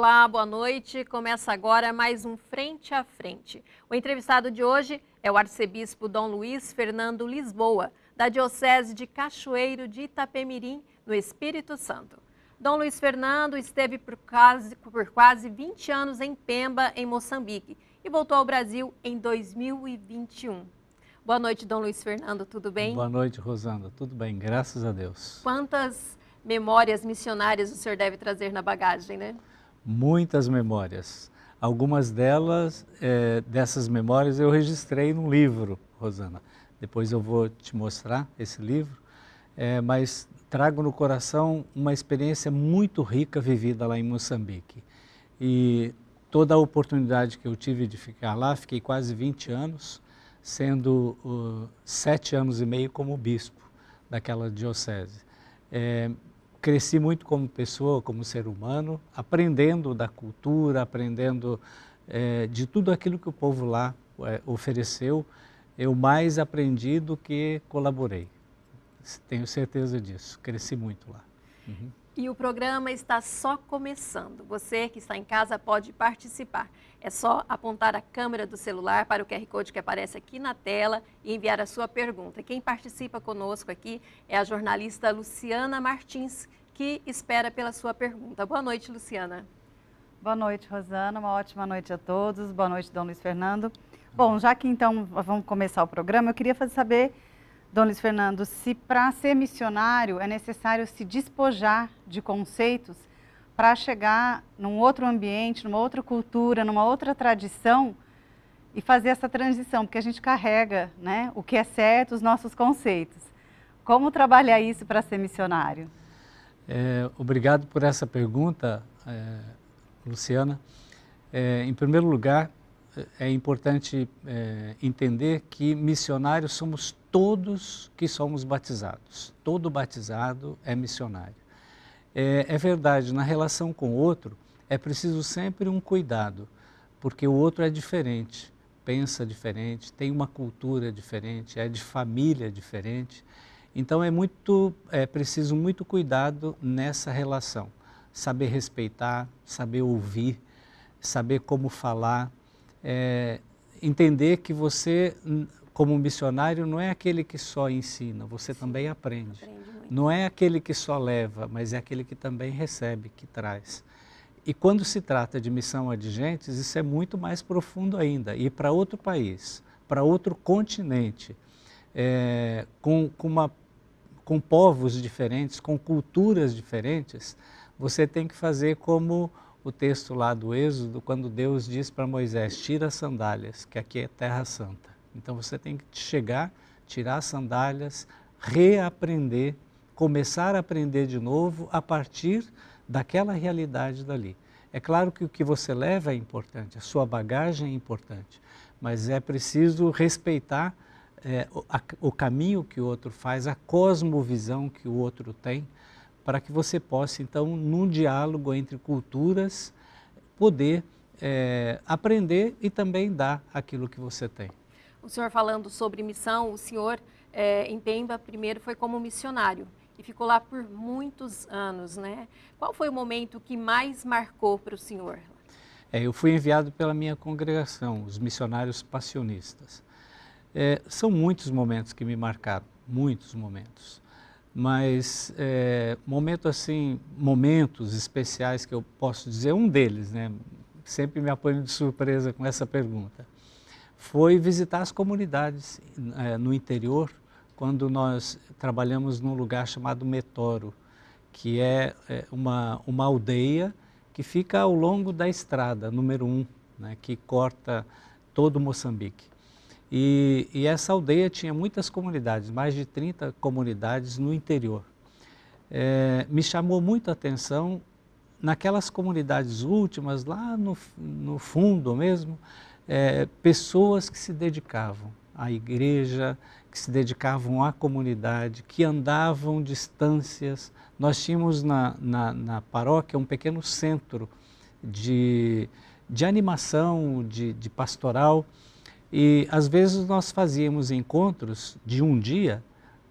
Olá, boa noite. Começa agora mais um Frente a Frente. O entrevistado de hoje é o arcebispo Dom Luiz Fernando Lisboa, da Diocese de Cachoeiro de Itapemirim, no Espírito Santo. Dom Luiz Fernando esteve por quase 20 anos em Pemba, em Moçambique, e voltou ao Brasil em 2021. Boa noite, Dom Luiz Fernando, tudo bem? Boa noite, Rosana. Tudo bem, graças a Deus. Quantas memórias missionárias o senhor deve trazer na bagagem, né? Muitas memórias. Algumas dessas memórias eu registrei num livro, Rosana. Depois eu vou te mostrar esse livro, mas trago no coração uma experiência muito rica vivida lá em Moçambique. E toda a oportunidade que eu tive de ficar lá, fiquei quase 20 anos, sendo 7 anos e meio como bispo daquela diocese. Cresci muito como pessoa, como ser humano, aprendendo da cultura, aprendendo de tudo aquilo que o povo lá ofereceu. Eu mais aprendi do que colaborei. Tenho certeza disso. Cresci muito lá. Uhum. E o programa está só começando. Você que está em casa pode participar. É só apontar a câmera do celular para o QR Code que aparece aqui na tela e enviar a sua pergunta. Quem participa conosco aqui é a jornalista Luciana Martins, que espera pela sua pergunta. Boa noite, Luciana. Boa noite, Rosana. Uma ótima noite a todos. Boa noite, Dom Luiz Fernando. Bom, já que então vamos começar o programa, eu queria saber, Dom Luiz Fernando, se para ser missionário é necessário se despojar de conceitos para chegar num outro ambiente, numa outra cultura, numa outra tradição e fazer essa transição, porque a gente carrega, né, o que é certo, os nossos conceitos. Como trabalhar isso para ser missionário? Obrigado por essa pergunta, Luciana. Em primeiro lugar, é importante entender que missionários somos todos que somos batizados. Todo batizado é missionário. É verdade, na relação com o outro, é preciso sempre um cuidado, porque o outro é diferente, pensa diferente, tem uma cultura diferente, é de família diferente. Então é preciso muito cuidado nessa relação. Saber respeitar, saber ouvir, saber como falar, entender que você, como missionário, não é aquele que só ensina, você também aprende. Não é aquele que só leva, mas é aquele que também recebe, que traz. E quando se trata de missão a gentes, isso é muito mais profundo ainda. Ir para outro país, para outro continente, com povos diferentes, com culturas diferentes, você tem que fazer como o texto lá do Êxodo, quando Deus diz para Moisés, tira as sandálias, que aqui é terra santa. Então você tem que chegar, tirar as sandálias, reaprender, começar a aprender de novo a partir daquela realidade dali. É claro que o que você leva é importante, a sua bagagem é importante, mas é preciso respeitar o caminho que o outro faz, a cosmovisão que o outro tem, para que você possa, então, num diálogo entre culturas, poder aprender e também dar aquilo que você tem. O senhor falando sobre missão, o senhor em Pemba primeiro foi como missionário e ficou lá por muitos anos, né? Qual foi o momento que mais marcou para o senhor? Eu fui enviado pela minha congregação, os missionários passionistas. São muitos momentos que me marcaram, muitos momentos. Mas momentos especiais que eu posso dizer, um deles, né? Sempre me apanho de surpresa com essa pergunta, foi visitar as comunidades no interior, quando nós trabalhamos num lugar chamado Metoro, que é uma aldeia que fica ao longo da estrada, número 1, né, que corta todo Moçambique. E essa aldeia tinha muitas comunidades, mais de 30 comunidades no interior. Me chamou muito a atenção naquelas comunidades últimas, lá no fundo mesmo, pessoas que se dedicavam à igreja, que se dedicavam à comunidade, que andavam distâncias. Nós tínhamos na paróquia um pequeno centro de animação, de pastoral, e às vezes nós fazíamos encontros de um dia,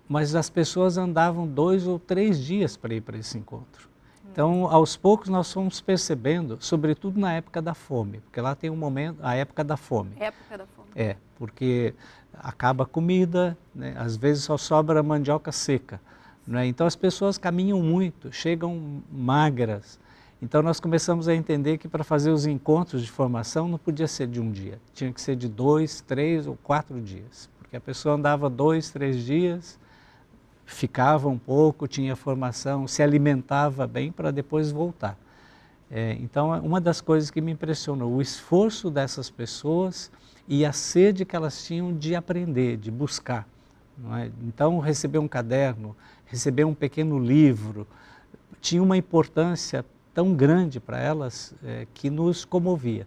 mas as pessoas andavam 2 ou 3 dias para ir para esse encontro. Então, aos poucos, nós fomos percebendo, sobretudo na época da fome, porque lá tem um momento, a época da fome. Época da fome. É, porque acaba a comida, né? Às vezes só sobra mandioca seca, né? Então as pessoas caminham muito, chegam magras. Então nós começamos a entender que para fazer os encontros de formação não podia ser de um dia, tinha que ser de 2, 3 ou 4 dias, porque a pessoa andava 2, 3 dias, ficava um pouco, tinha formação, se alimentava bem para depois voltar. Então, uma das coisas que me impressionou, o esforço dessas pessoas e a sede que elas tinham de aprender, de buscar. Não é? Então, receber um caderno, receber um pequeno livro, tinha uma importância tão grande para elas que nos comovia.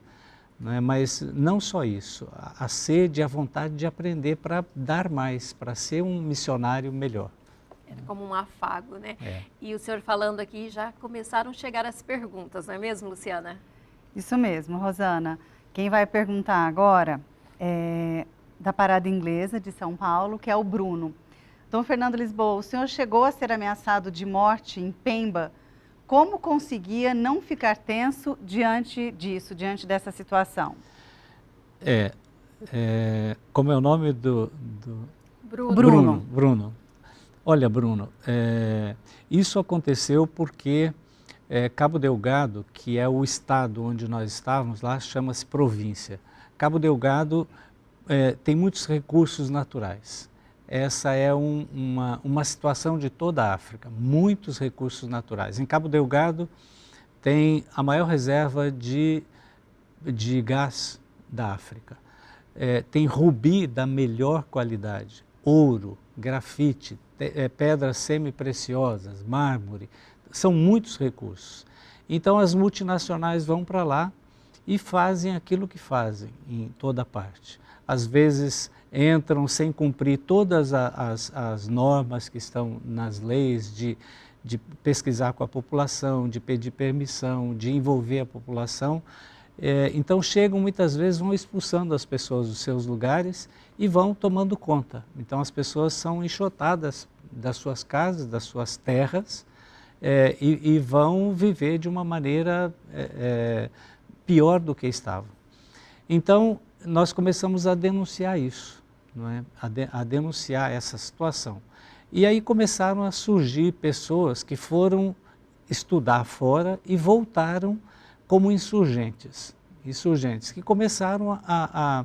Não é? Mas não só isso, a sede e a vontade de aprender para dar mais, para ser um missionário melhor. Era como um afago, né? É. E o senhor falando aqui, já começaram a chegar as perguntas, não é mesmo, Luciana? Isso mesmo, Rosana. Quem vai perguntar agora é da Parada Inglesa de São Paulo, que é o Bruno. Dom Fernando Lisboa, o senhor chegou a ser ameaçado de morte em Pemba. Como conseguia não ficar tenso diante disso, diante dessa situação? Como é o nome do... Bruno. Bruno. Olha, Bruno, isso aconteceu porque Cabo Delgado, que é o estado onde nós estávamos, lá chama-se província. Cabo Delgado tem muitos recursos naturais. Essa é uma situação de toda a África, muitos recursos naturais. Em Cabo Delgado tem a maior reserva de gás da África. Tem rubi da melhor qualidade, ouro, grafite, pedras semi-preciosas, mármore, são muitos recursos. Então as multinacionais vão para lá e fazem aquilo que fazem em toda parte. Às vezes entram sem cumprir todas as normas que estão nas leis de pesquisar com a população, de pedir permissão, de envolver a população. Então chegam muitas vezes, vão expulsando as pessoas dos seus lugares e vão tomando conta. Então as pessoas são enxotadas das suas casas, das suas terras e vão viver de uma maneira pior do que estavam. Então nós começamos a denunciar isso, não é? A denunciar essa situação. E aí começaram a surgir pessoas que foram estudar fora e voltaram como insurgentes que começaram a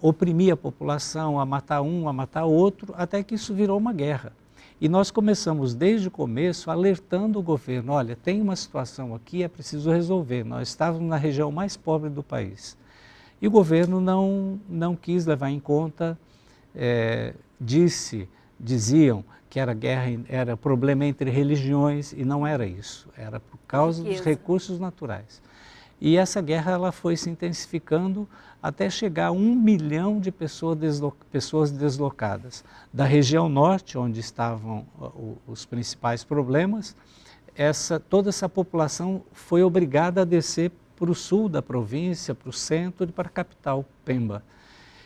oprimir a população, a matar um, a matar outro, até que isso virou uma guerra. E nós começamos desde o começo alertando o governo, olha, tem uma situação aqui, é preciso resolver. Nós estávamos na região mais pobre do país. E o governo não quis levar em conta, diziam que era guerra, era problema entre religiões, e não era isso, era por causa dos recursos naturais. E essa guerra ela foi se intensificando até chegar a 1 milhão de pessoas deslocadas. Da região norte, onde estavam os principais problemas, toda essa população foi obrigada a descer para o sul da província, para o centro e para a capital, Pemba.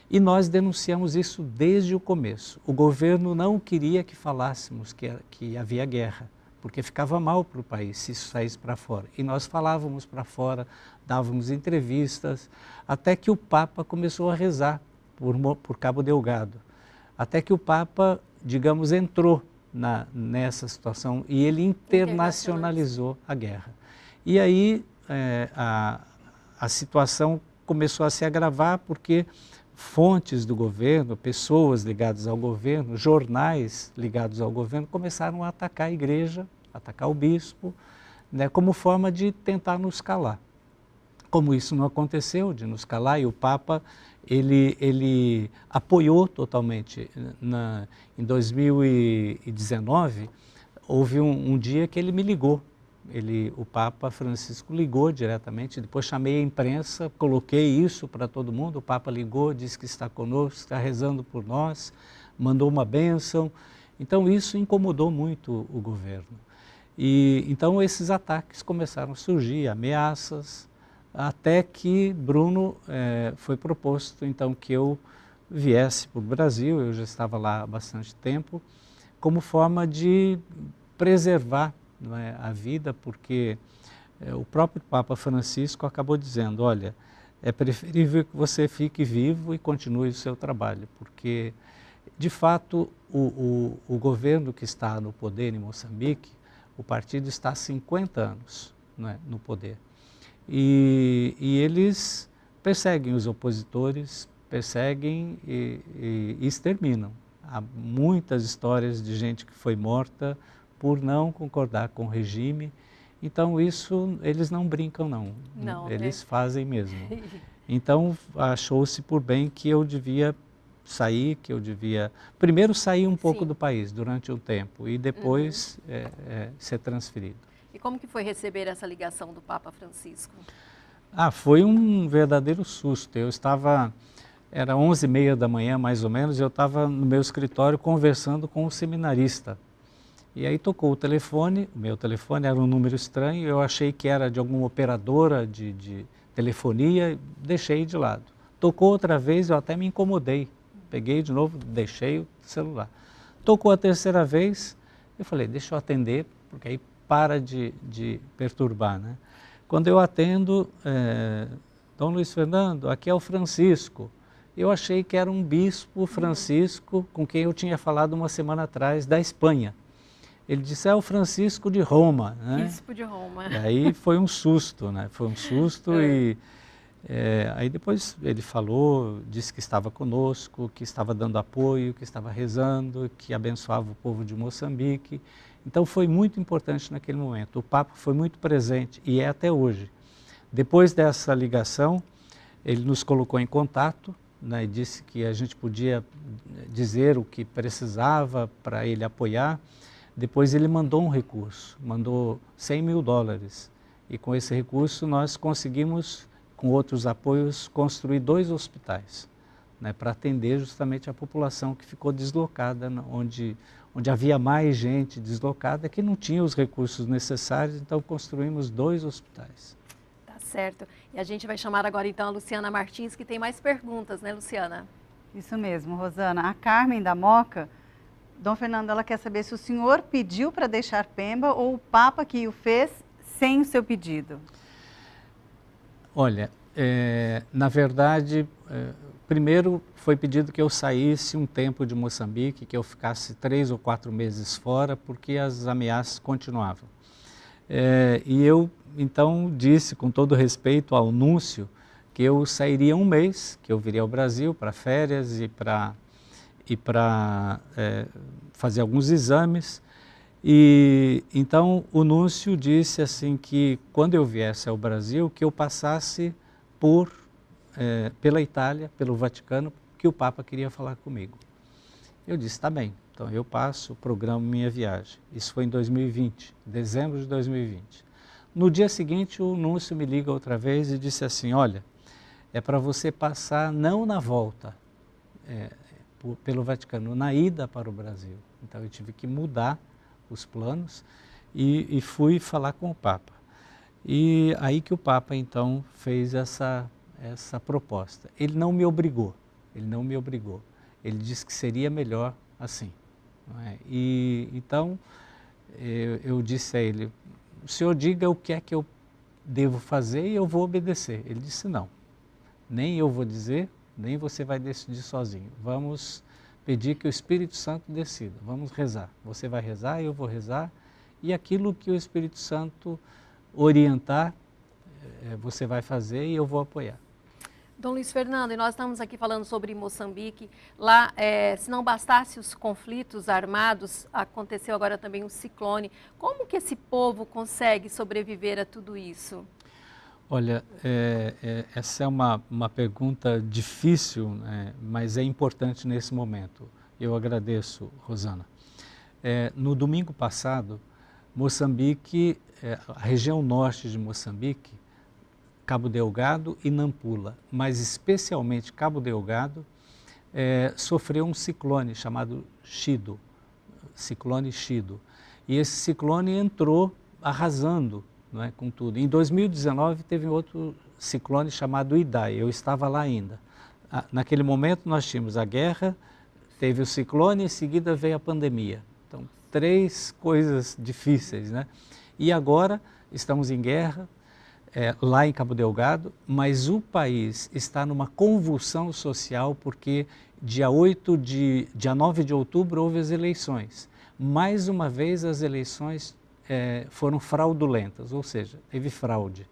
E nós denunciamos isso desde o começo. O governo não queria que falássemos que havia guerra, porque ficava mal para o país se isso saísse para fora. E nós falávamos para fora, dávamos entrevistas, até que o Papa começou a rezar por Cabo Delgado. Até que o Papa, digamos, entrou nessa situação e ele internacionalizou a guerra. E aí a situação começou a se agravar porque fontes do governo, pessoas ligadas ao governo, jornais ligados ao governo começaram a atacar a igreja, atacar o bispo, né, como forma de tentar nos calar. Como isso não aconteceu, de nos calar, e o Papa, ele apoiou totalmente. Em 2019, houve um dia que ele me ligou. O Papa Francisco ligou diretamente, depois chamei a imprensa, coloquei isso para todo mundo, o Papa ligou, disse que está conosco, está rezando por nós, mandou uma bênção. Então isso incomodou muito o governo. E então esses ataques começaram a surgir, ameaças, até que Bruno foi proposto então que eu viesse para o Brasil, eu já estava lá há bastante tempo, como forma de preservar não é, a vida, porque o próprio Papa Francisco acabou dizendo, olha, é preferível que você fique vivo e continue o seu trabalho, porque, de fato, o governo que está no poder em Moçambique, o partido está há 50 anos, não é, no poder. E eles perseguem os opositores, perseguem e exterminam. Há muitas histórias de gente que foi morta por não concordar com o regime. Então isso eles não brincam não, eles fazem mesmo. Então achou-se por bem que eu devia sair, que eu devia primeiro sair um pouco do país durante um tempo e depois ser transferido. E como que foi receber essa ligação do Papa Francisco? Foi um verdadeiro susto. Eu estava, era 11h30 da manhã mais ou menos, eu estava no meu escritório conversando com um seminarista. E aí tocou o telefone, o meu telefone era um número estranho, eu achei que era de alguma operadora de telefonia, deixei de lado. Tocou outra vez, eu até me incomodei, peguei de novo, deixei o celular. Tocou a terceira vez, eu falei, deixa eu atender, porque aí para de perturbar, né? Quando eu atendo, Dom Luiz Fernando, aqui é o Francisco. Eu achei que era um bispo Francisco com quem eu tinha falado uma semana atrás, da Espanha. Ele disse, é o Francisco de Roma, né? Bispo de Roma. E aí foi um susto, né? Foi um susto e aí depois ele falou, disse que estava conosco, que estava dando apoio, que estava rezando, que abençoava o povo de Moçambique. Então foi muito importante naquele momento. O Papa foi muito presente e é até hoje. Depois dessa ligação, ele nos colocou em contato, né, e disse que a gente podia dizer o que precisava para ele apoiar. Depois ele mandou um recurso, mandou $100 mil. E com esse recurso nós conseguimos, com outros apoios, construir 2 hospitais, né, para atender justamente a população que ficou deslocada, onde havia mais gente deslocada, que não tinha os recursos necessários, então construímos 2 hospitais. Tá certo. E a gente vai chamar agora então a Luciana Martins, que tem mais perguntas, né, Luciana? Isso mesmo, Rosana. A Carmen da Moca, Dom Fernando, ela quer saber se o senhor pediu para deixar Pemba ou o Papa que o fez sem o seu pedido. Olha, na verdade, primeiro foi pedido que eu saísse um tempo de Moçambique, que eu ficasse 3 ou 4 meses fora, porque as ameaças continuavam. E eu, então, disse com todo respeito ao núncio que eu sairia um mês, que eu viria ao Brasil para férias e para fazer alguns exames. E então o núncio disse assim que quando eu viesse ao Brasil, que eu passasse pela Itália, pelo Vaticano, que o Papa queria falar comigo. Eu disse, tá bem, então eu passo, programo minha viagem. Isso foi em 2020, dezembro de 2020. No dia seguinte o núncio me liga outra vez e disse assim, olha, é para você passar não na volta, pelo Vaticano, na ida para o Brasil. Então eu tive que mudar os planos e fui falar com o Papa. E aí que o Papa então fez essa proposta. Ele não me obrigou, ele disse que seria melhor assim. Não é? E então eu disse a ele, o senhor diga o que é que eu devo fazer e eu vou obedecer. Ele disse não, nem eu vou dizer, nem você vai decidir sozinho. Vamos pedir que o Espírito Santo decida. Vamos rezar. Você vai rezar, eu vou rezar. E aquilo que o Espírito Santo orientar, você vai fazer e eu vou apoiar. Dom Luiz Fernando, e nós estamos aqui falando sobre Moçambique. Lá, se não bastasse os conflitos armados, aconteceu agora também um ciclone. Como que esse povo consegue sobreviver a tudo isso? Olha, essa é uma pergunta difícil, né, mas é importante nesse momento. Eu agradeço, Rosana. No domingo passado, Moçambique, a região norte de Moçambique, Cabo Delgado e Nampula, mas especialmente Cabo Delgado, sofreu um ciclone chamado Chido, ciclone Chido. E esse ciclone entrou arrasando, não é, com tudo. Em 2019 teve outro ciclone chamado Idai, eu estava lá ainda. Naquele momento nós tínhamos a guerra, teve o ciclone e em seguida veio a pandemia. Então 3 coisas difíceis, né? E agora estamos em guerra, lá em Cabo Delgado, mas o país está numa convulsão social porque dia 9 de outubro houve as eleições. Mais uma vez as eleições foram fraudulentas, ou seja, teve fraude.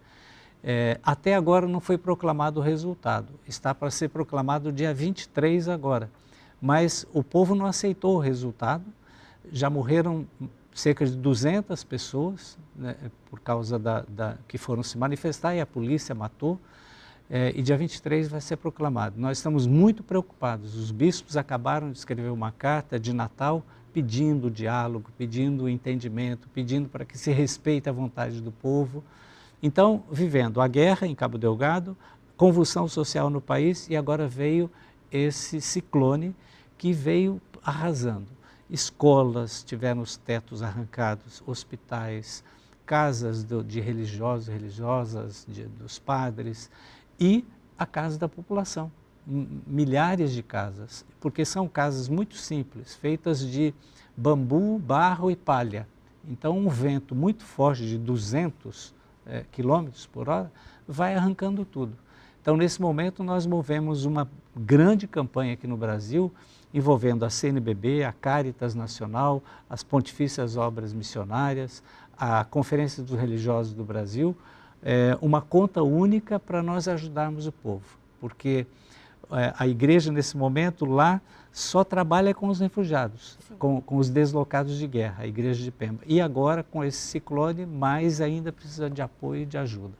Até agora não foi proclamado o resultado, está para ser proclamado dia 23 agora, mas o povo não aceitou o resultado, já morreram cerca de 200 pessoas, né, por causa que foram se manifestar e a polícia matou, e dia 23 vai ser proclamado. Nós estamos muito preocupados, os bispos acabaram de escrever uma carta de Natal pedindo diálogo, pedindo entendimento, pedindo para que se respeite a vontade do povo. Então, vivendo a guerra em Cabo Delgado, convulsão social no país e agora veio esse ciclone que veio arrasando. Escolas tiveram os tetos arrancados, hospitais, casas de religiosos, religiosas, dos padres e a casa da população. Milhares de casas, porque são casas muito simples, feitas de bambu, barro e palha. Então um vento muito forte de 200 quilômetros por hora vai arrancando tudo. Então nesse momento nós movemos uma grande campanha aqui no Brasil, envolvendo a CNBB, a Caritas Nacional, as Pontifícias Obras Missionárias, a Conferência dos Religiosos do Brasil, uma conta única para nós ajudarmos o povo, porque a igreja nesse momento lá só trabalha com os refugiados, com os deslocados de guerra, a igreja de Pemba. E agora com esse ciclone, mais ainda precisa de apoio e de ajuda.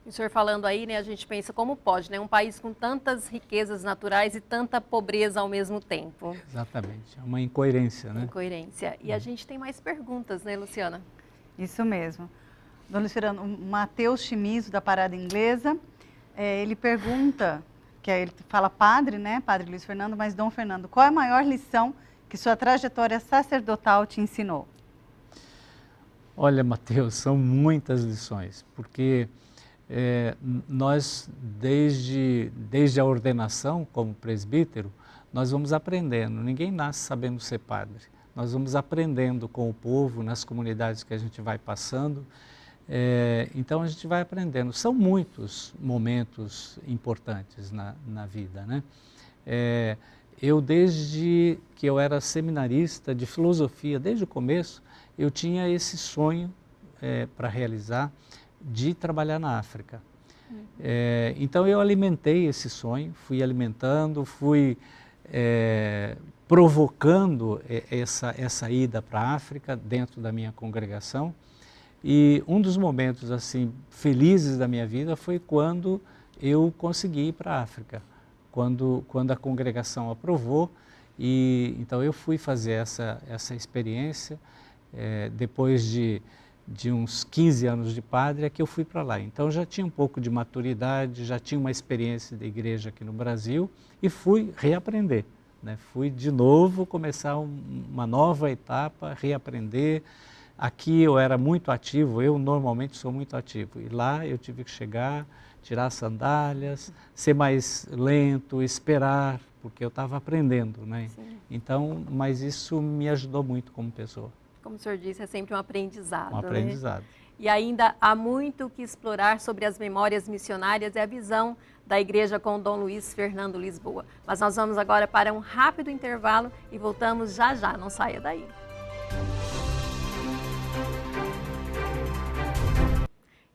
O senhor falando aí, né, a gente pensa como pode, né, um país com tantas riquezas naturais e tanta pobreza ao mesmo tempo. Exatamente, é uma incoerência, né? Incoerência. E a gente tem mais perguntas, né, Luciana? Isso mesmo. Dona Luiz Fernando, o Matheus Chimizo, da Parada Inglesa, ele pergunta, ele fala padre, né, Padre Luiz Fernando, mas Dom Fernando, qual é a maior lição que sua trajetória sacerdotal te ensinou? Olha, Matheus, são muitas lições, porque nós, desde a ordenação como presbítero, nós vamos aprendendo, ninguém nasce sabendo ser padre, nós vamos aprendendo com o povo, nas comunidades que a gente vai passando, então a gente vai aprendendo. São muitos momentos importantes na vida, né? Eu, desde que eu era seminarista de filosofia, desde o começo, eu tinha esse sonho para realizar, de trabalhar na África. Então eu alimentei esse sonho, fui alimentando, fui provocando essa ida para a África dentro da minha congregação. E um dos momentos assim felizes da minha vida foi quando eu consegui ir para a África, quando a congregação aprovou, e então eu fui fazer essa experiência depois de uns 15 anos de padre, é que eu fui para lá. Então já tinha um pouco de maturidade, já tinha uma experiência da igreja aqui no Brasil e fui reaprender, né? Fui de novo começar uma nova etapa, reaprender. Aqui eu era muito ativo, eu normalmente sou muito ativo, e lá eu tive que chegar, tirar as sandálias, ser mais lento, esperar, porque eu estava aprendendo, né? Sim. Então, mas isso me ajudou muito como pessoa. Como o senhor disse, é sempre um aprendizado. Um aprendizado. Né? E ainda há muito o que explorar sobre as memórias missionárias e a visão da igreja com Dom Luiz Fernando Lisboa. Mas nós vamos agora para um rápido intervalo e voltamos já já, não saia daí.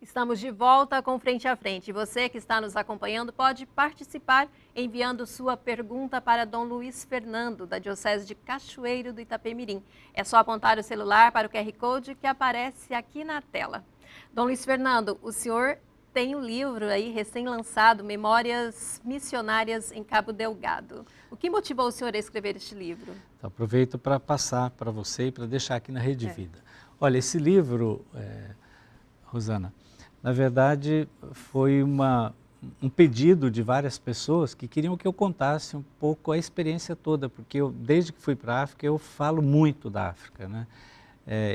Estamos de volta com Frente a Frente. Você que está nos acompanhando pode participar enviando sua pergunta para Dom Luiz Fernando, da Diocese de Cachoeiro do Itapemirim. É só apontar o celular para o QR Code que aparece aqui na tela. Dom Luiz Fernando, o senhor tem um livro aí recém-lançado, Memórias Missionárias em Cabo Delgado. O que motivou o senhor a escrever este livro? Então, aproveito para passar para você e para deixar aqui na Rede Vida. Olha, esse livro, Rosana, na verdade, foi um pedido de várias pessoas que queriam que eu contasse um pouco a experiência toda, porque eu, desde que fui para a África, eu falo muito da África, né?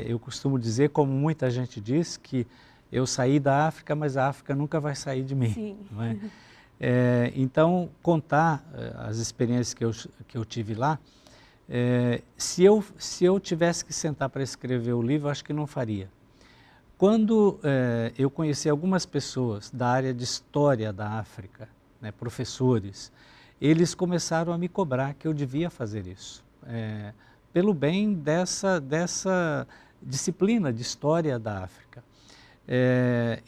Eu costumo dizer, como muita gente diz, que eu saí da África, mas a África nunca vai sair de mim. Sim. Não é? Então, contar as experiências que eu tive lá Se eu tivesse que sentar para escrever o livro, acho que não faria. Quando eu conheci algumas pessoas da área de história da África, né, professores, eles começaram a me cobrar que eu devia fazer isso, pelo bem dessa disciplina de história da África.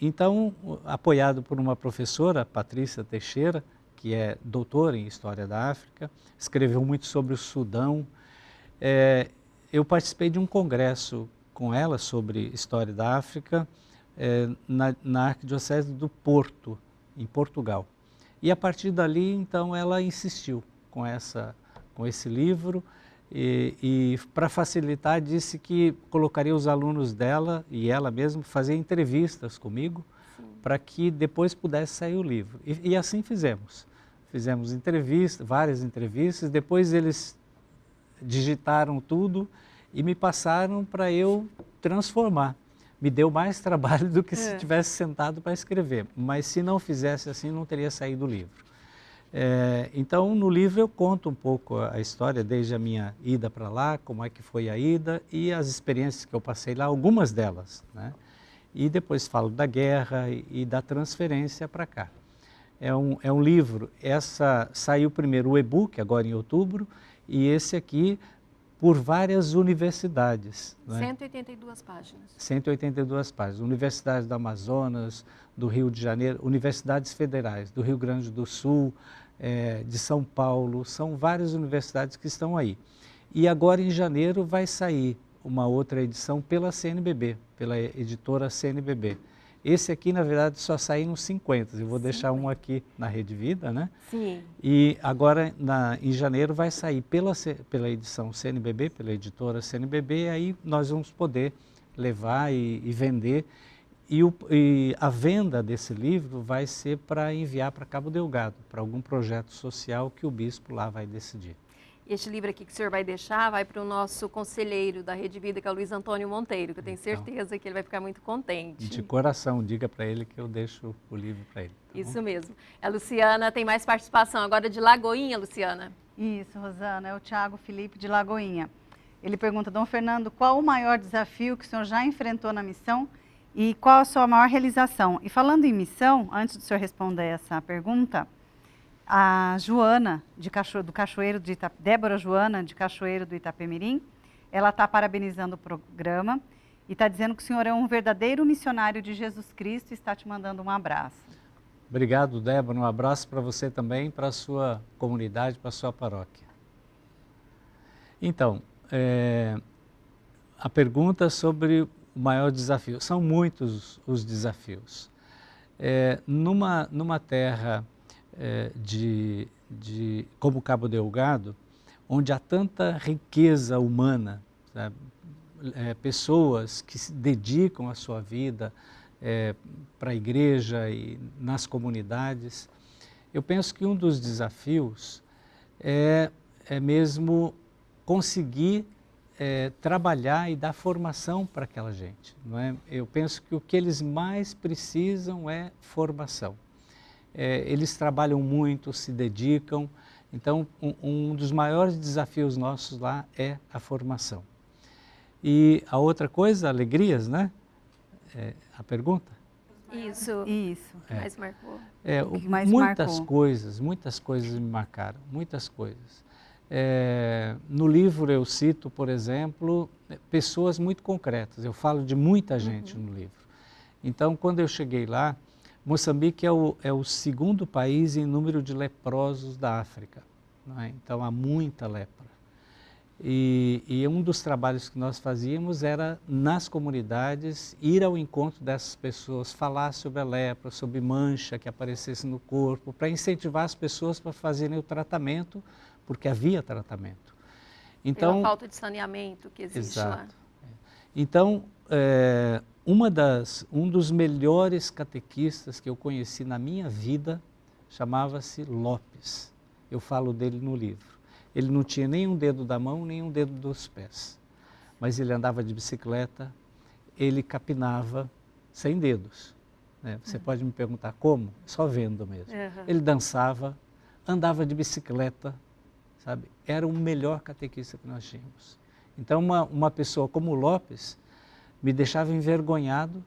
Então, apoiado por uma professora, Patrícia Teixeira, que é doutora em História da África, escreveu muito sobre o Sudão. Eu participei de um congresso com ela sobre História da África na Arquidiocese do Porto, em Portugal. E a partir dali, então, ela insistiu com esse livro e para facilitar, disse que colocaria os alunos dela e ela mesma fazer entrevistas comigo para que depois pudesse sair o livro. E assim fizemos. Fizemos entrevistas, várias entrevistas, depois eles digitaram tudo e me passaram para eu transformar. Me deu mais trabalho do que se tivesse sentado para escrever, mas se não fizesse assim, não teria saído o livro. Então, no livro eu conto um pouco a história, desde a minha ida para lá, como é que foi a ida e as experiências que eu passei lá, algumas delas, né? E depois falo da guerra e da transferência para cá. É um livro, saiu primeiro o e-book, agora em outubro, e esse aqui por várias universidades. Né? 182 páginas. 182 páginas. Universidades do Amazonas, do Rio de Janeiro, universidades federais, do Rio Grande do Sul, de São Paulo, são várias universidades que estão aí. E agora em janeiro vai sair uma outra edição pela CNBB, pela editora CNBB. Esse aqui, na verdade, só saíram 50, eu vou deixar um aqui na Rede Vida, né? Sim. E agora, em janeiro, vai sair pela edição CNBB, pela editora CNBB, e aí nós vamos poder levar e vender. E a venda desse livro vai ser para enviar para Cabo Delgado, para algum projeto social que o bispo lá vai decidir. Este livro aqui que o senhor vai deixar vai para o nosso conselheiro da Rede Vida, que é o Luiz Antônio Monteiro, que eu tenho certeza que ele vai ficar muito contente. De coração, diga para ele que eu deixo o livro para ele. Tá Isso bom? mesmo. A Luciana tem mais participação agora de Lagoinha, Luciana. Isso, Rosana, é o Tiago Felipe de Lagoinha. Ele pergunta, Dom Fernando, qual o maior desafio que o senhor já enfrentou na missão e qual a sua maior realização? E falando em missão, antes do senhor responder essa pergunta, a Joana, Débora Joana, de Cachoeiro do Itapemirim, ela está parabenizando o programa e está dizendo que o senhor é um verdadeiro missionário de Jesus Cristo e está te mandando um abraço. Obrigado, Débora. Um abraço para você também, para a sua comunidade, para a sua paróquia. Então, a pergunta sobre o maior desafio. São muitos os desafios. Numa terra como Cabo Delgado, onde há tanta riqueza humana, sabe? Pessoas que se dedicam a sua vida para a igreja e nas comunidades, eu penso que um dos desafios é mesmo conseguir trabalhar e dar formação para aquela gente, não é? Eu penso que o que eles mais precisam é formação. Eles trabalham muito, se dedicam, então um dos maiores desafios nossos lá é a formação. E a outra coisa, alegrias, né? A pergunta? Isso. Isso. Mais marcou. O que mais muitas marcou? coisas me marcaram, muitas coisas. No livro eu cito, por exemplo, pessoas muito concretas, eu falo de muita gente no livro. Então, quando eu cheguei lá, Moçambique é o segundo país em número de leprosos da África, não é? Então há muita lepra. E um dos trabalhos que nós fazíamos era, nas comunidades, ir ao encontro dessas pessoas, falar sobre a lepra, sobre mancha que aparecesse no corpo, para incentivar as pessoas para fazerem o tratamento, porque havia tratamento. Então, pela falta de saneamento que existe lá. Exato. Então, um dos melhores catequistas que eu conheci na minha vida chamava-se Lopes. Eu falo dele no livro. Ele não tinha nem um dedo da mão, nem um dedo dos pés. Mas ele andava de bicicleta, ele capinava sem dedos, né? Você pode me perguntar como? Só vendo mesmo. Ele dançava, andava de bicicleta sabe? Era o melhor catequista que nós tínhamos. Então, uma pessoa como o Lopes me deixava envergonhado,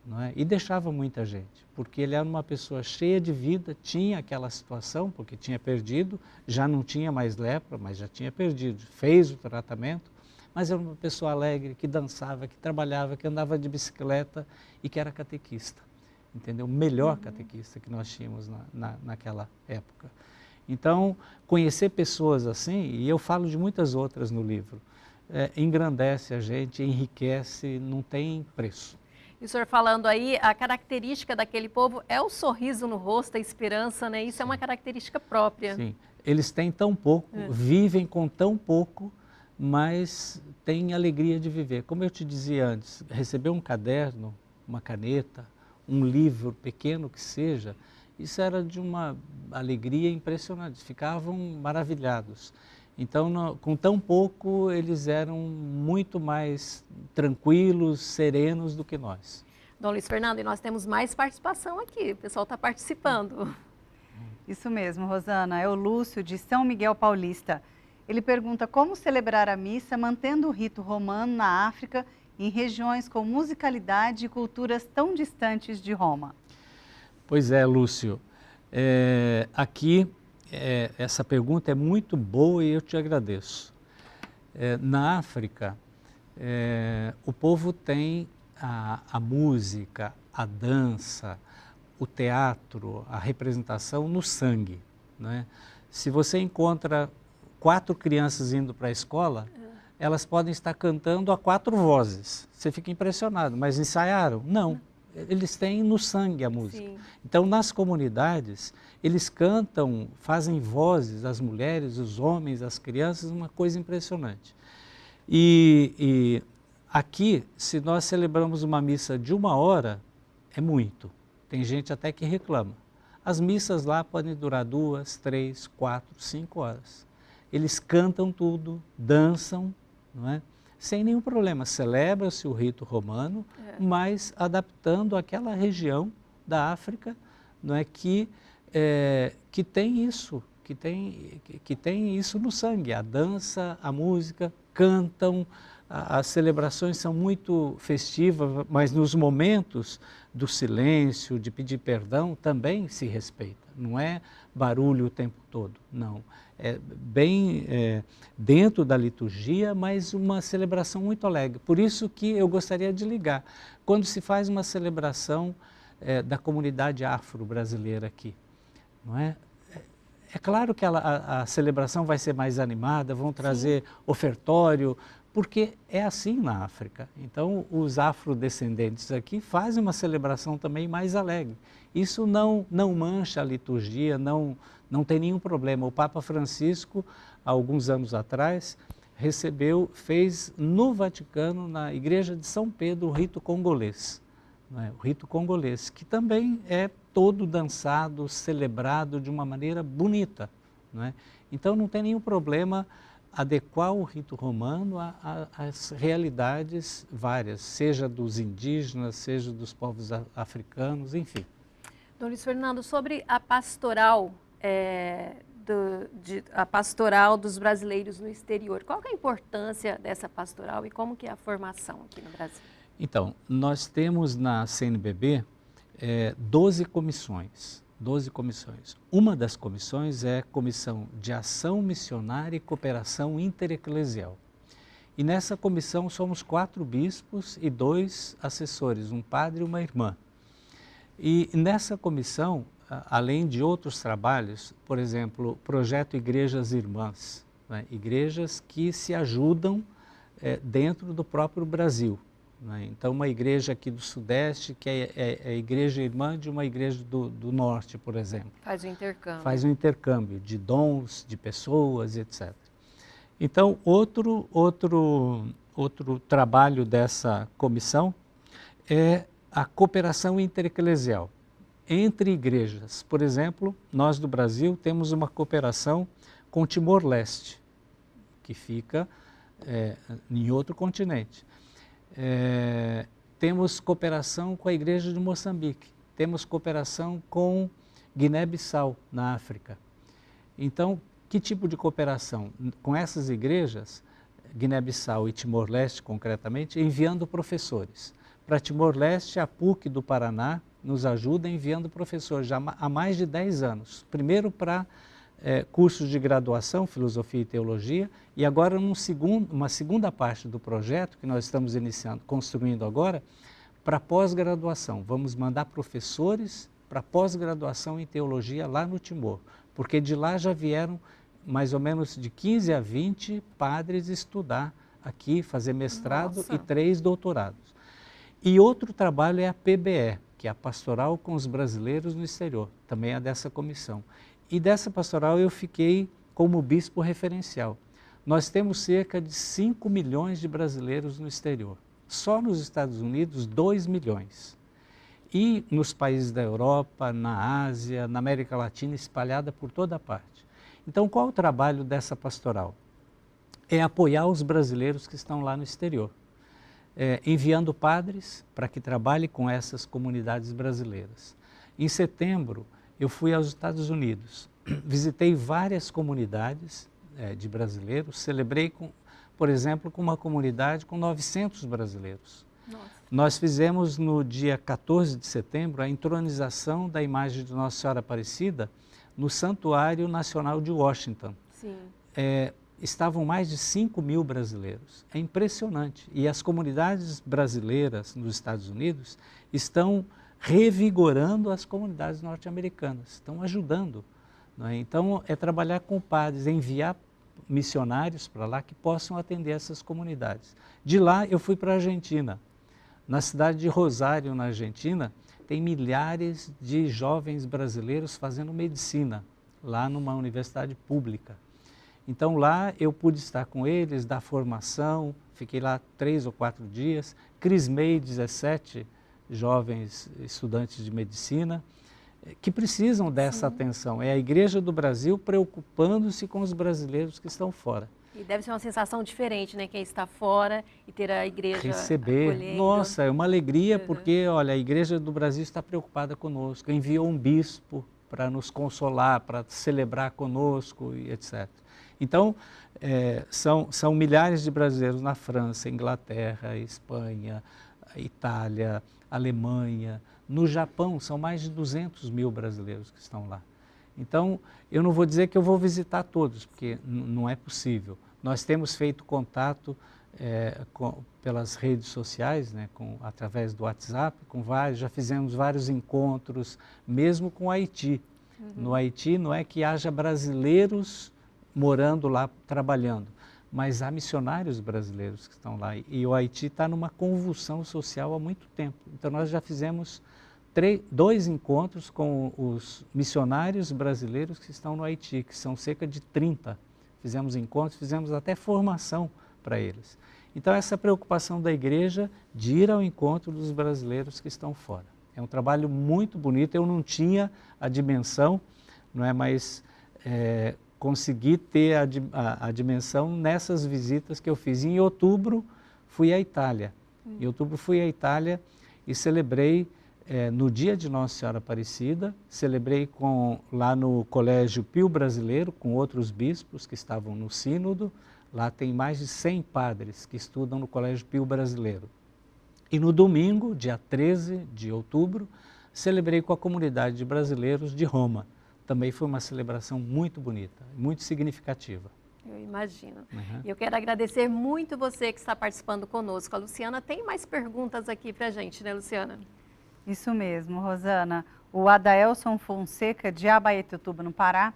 não é? E deixava muita gente, porque ele era uma pessoa cheia de vida, tinha aquela situação, porque tinha perdido, já não tinha mais lepra, mas já tinha perdido, fez o tratamento, mas era uma pessoa alegre, que dançava, que trabalhava, que andava de bicicleta e que era catequista, entendeu? O melhor catequista que nós tínhamos naquela época. Então, conhecer pessoas assim, e eu falo de muitas outras no livro, engrandece a gente, enriquece, não tem preço. E o senhor falando aí, a característica daquele povo é o sorriso no rosto, a esperança, né? Isso Sim. É uma característica própria. Sim, eles têm tão pouco, vivem com tão pouco, mas têm alegria de viver. Como eu te dizia antes, receber um caderno, uma caneta, um livro pequeno que seja, isso era de uma alegria impressionante, ficavam maravilhados. Então, com tão pouco, eles eram muito mais tranquilos, serenos do que nós. Dom Luiz Fernando, e nós temos mais participação aqui, o pessoal está participando. Isso mesmo, Rosana, é o Lúcio de São Miguel Paulista. Ele pergunta como celebrar a missa mantendo o rito romano na África, em regiões com musicalidade e culturas tão distantes de Roma. Pois é, Lúcio, aqui essa pergunta é muito boa e eu te agradeço. Na África, o povo tem a música, a dança, o teatro, a representação no sangue, né? Se você encontra 4 crianças indo para a escola, elas podem estar cantando a 4 vozes. Você fica impressionado, mas ensaiaram? Não. Eles têm no sangue a música. Sim. Então, nas comunidades, eles cantam, fazem vozes, as mulheres, os homens, as crianças, uma coisa impressionante. E aqui, se nós celebramos uma missa de 1 hora, é muito. Tem gente até que reclama. As missas lá podem durar 2, 3, 4, 5 horas. Eles cantam tudo, dançam, não é? Sem nenhum problema, celebra-se o rito romano, mas adaptando aquela região da África, não é, que tem isso, que tem isso no sangue, a dança, a música, cantam, as celebrações são muito festivas, mas nos momentos do silêncio, de pedir perdão, também se respeita, não é barulho o tempo todo, não. É bem dentro da liturgia, mas uma celebração muito alegre. Por isso que eu gostaria de ligar. Quando se faz uma celebração da comunidade afro-brasileira aqui, não é? É claro que a celebração vai ser mais animada, vão trazer ofertório, porque é assim na África. Então, os afrodescendentes aqui fazem uma celebração também mais alegre. Isso não mancha a liturgia, não tem nenhum problema. O Papa Francisco, há alguns anos atrás, fez no Vaticano, na Igreja de São Pedro, o rito congolês. Não é? O rito congolês, que também é todo dançado, celebrado de uma maneira bonita. Não é? Então, não tem nenhum problema adequar o rito romano às realidades várias, seja dos indígenas, seja dos povos africanos, enfim. Dom Luiz Fernando, sobre a pastoral, a pastoral dos brasileiros no exterior, qual que é a importância dessa pastoral e como que é a formação aqui no Brasil? Então, nós temos na CNBB 12 comissões. 12 comissões. Uma das comissões é a Comissão de Ação Missionária e Cooperação Intereclesial. E nessa comissão somos 4 bispos e 2 assessores, um padre e uma irmã. E nessa comissão, além de outros trabalhos, por exemplo, projeto Igrejas Irmãs, né? Igrejas que se ajudam dentro do próprio Brasil. Então, uma igreja aqui do Sudeste, que é a igreja irmã de uma igreja do Norte, por exemplo. Faz o intercâmbio. Faz o intercâmbio de dons, de pessoas, etc. Então, outro trabalho dessa comissão é a cooperação intereclesial entre igrejas. Por exemplo, nós do Brasil temos uma cooperação com Timor-Leste, que fica em outro continente. Temos cooperação com a Igreja de Moçambique, temos cooperação com Guiné-Bissau, na África. Então, Que tipo de cooperação? Com essas igrejas, Guiné-Bissau e Timor-Leste, concretamente, enviando professores. Para Timor-Leste, a PUC do Paraná nos ajuda enviando professores já há mais de 10 anos. Primeiro para cursos de graduação, filosofia e teologia, e agora uma segunda parte do projeto que nós estamos construindo agora, para pós-graduação. Vamos mandar professores para pós-graduação em teologia lá no Timor, porque de lá já vieram mais ou menos de 15 a 20 padres estudar aqui, fazer mestrado. Nossa. E 3 doutorados. E outro trabalho é a PBE, que é a Pastoral com os Brasileiros no Exterior, também é dessa comissão. E dessa pastoral eu fiquei como bispo referencial. Nós temos cerca de 5 milhões de brasileiros no exterior. Só nos Estados Unidos, 2 milhões. E nos países da Europa, na Ásia, na América Latina, espalhada por toda parte. Então, qual o trabalho dessa pastoral? É apoiar os brasileiros que estão lá no exterior, enviando padres para que trabalhem com essas comunidades brasileiras. Em setembro, eu fui aos Estados Unidos, visitei várias comunidades de brasileiros, celebrei, por exemplo, com uma comunidade com 900 brasileiros. Nossa. Nós fizemos no dia 14 de setembro a entronização da imagem de Nossa Senhora Aparecida no Santuário Nacional de Washington. Sim. Estavam mais de 5 mil brasileiros. É impressionante. E as comunidades brasileiras nos Estados Unidos estão revigorando as comunidades norte-americanas, estão ajudando. Não é? Então, é trabalhar com padres, enviar missionários para lá que possam atender essas comunidades. De lá, eu fui para a Argentina. Na cidade de Rosário, na Argentina, tem milhares de jovens brasileiros fazendo medicina, lá numa universidade pública. Então lá eu pude estar com eles, dar formação, fiquei lá 3 ou 4 dias, crismei 17 jovens estudantes de medicina, que precisam dessa atenção. É a Igreja do Brasil preocupando-se com os brasileiros que estão fora. E deve ser uma sensação diferente, né? Quem está fora e ter a igreja receber. Acolhendo. Nossa, é uma alegria porque, olha, a Igreja do Brasil está preocupada conosco, enviou um bispo para nos consolar, para celebrar conosco e etc. Então, são milhares de brasileiros na França, Inglaterra, Espanha, Itália, Alemanha. No Japão, são mais de 200 mil brasileiros que estão lá. Então, eu não vou dizer que eu vou visitar todos, porque não é possível. Nós temos feito contato pelas redes sociais, né, através do WhatsApp, já fizemos vários encontros, mesmo com o Haiti. Uhum. No Haiti não é que haja brasileiros morando lá, trabalhando, mas há missionários brasileiros que estão lá. E o Haiti está numa convulsão social há muito tempo. Então, nós já fizemos 2 encontros com os missionários brasileiros que estão no Haiti, que são cerca de 30. Fizemos encontros, fizemos até formação para eles. Então, essa preocupação da igreja de ir ao encontro dos brasileiros que estão fora. É um trabalho muito bonito, eu não tinha a dimensão, não é, mas consegui ter a dimensão nessas visitas que eu fiz. Em outubro, fui à Itália. Em outubro, fui à Itália e celebrei no dia de Nossa Senhora Aparecida, celebrei lá no Colégio Pio Brasileiro, com outros bispos que estavam no sínodo. Lá tem mais de 100 padres que estudam no Colégio Pio Brasileiro. E no domingo, dia 13 de outubro, celebrei com a comunidade de brasileiros de Roma. Também foi uma celebração muito bonita, muito significativa. Eu imagino. Uhum. Eu quero agradecer muito você que está participando conosco. A Luciana tem mais perguntas aqui para a gente, né, Luciana? Isso mesmo, Rosana. O Adaelson Fonseca, de Abaetutuba, no Pará,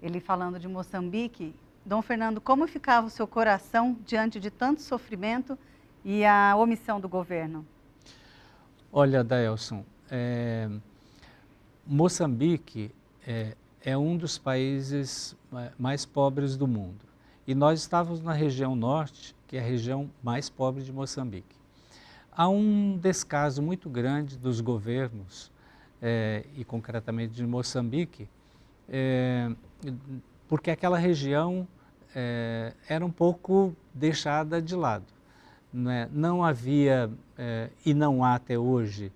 ele falando de Moçambique. Dom Fernando, como ficava o seu coração diante de tanto sofrimento e a omissão do governo? Olha, Adaelson, Moçambique é um dos países mais pobres do mundo. E nós estávamos na região norte, que é a região mais pobre de Moçambique. Há um descaso muito grande dos governos, e concretamente de Moçambique, porque aquela região era um pouco deixada de lado. Né? Não havia, e não há até hoje,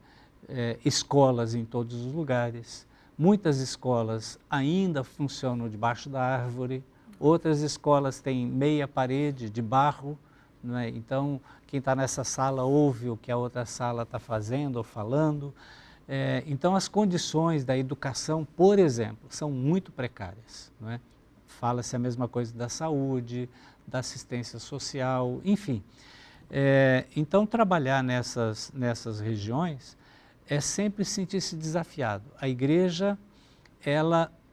escolas em todos os lugares. Muitas escolas ainda funcionam debaixo da árvore outras escolas têm meia parede de barro, não é? Então quem está nessa sala ouve o que a outra sala está fazendo ou falando. Então as condições da educação, por exemplo, são muito precárias, não é? Fala-se a mesma coisa da saúde, da assistência social, enfim. Então trabalhar nessas regiões é sempre sentir-se desafiado. A igreja,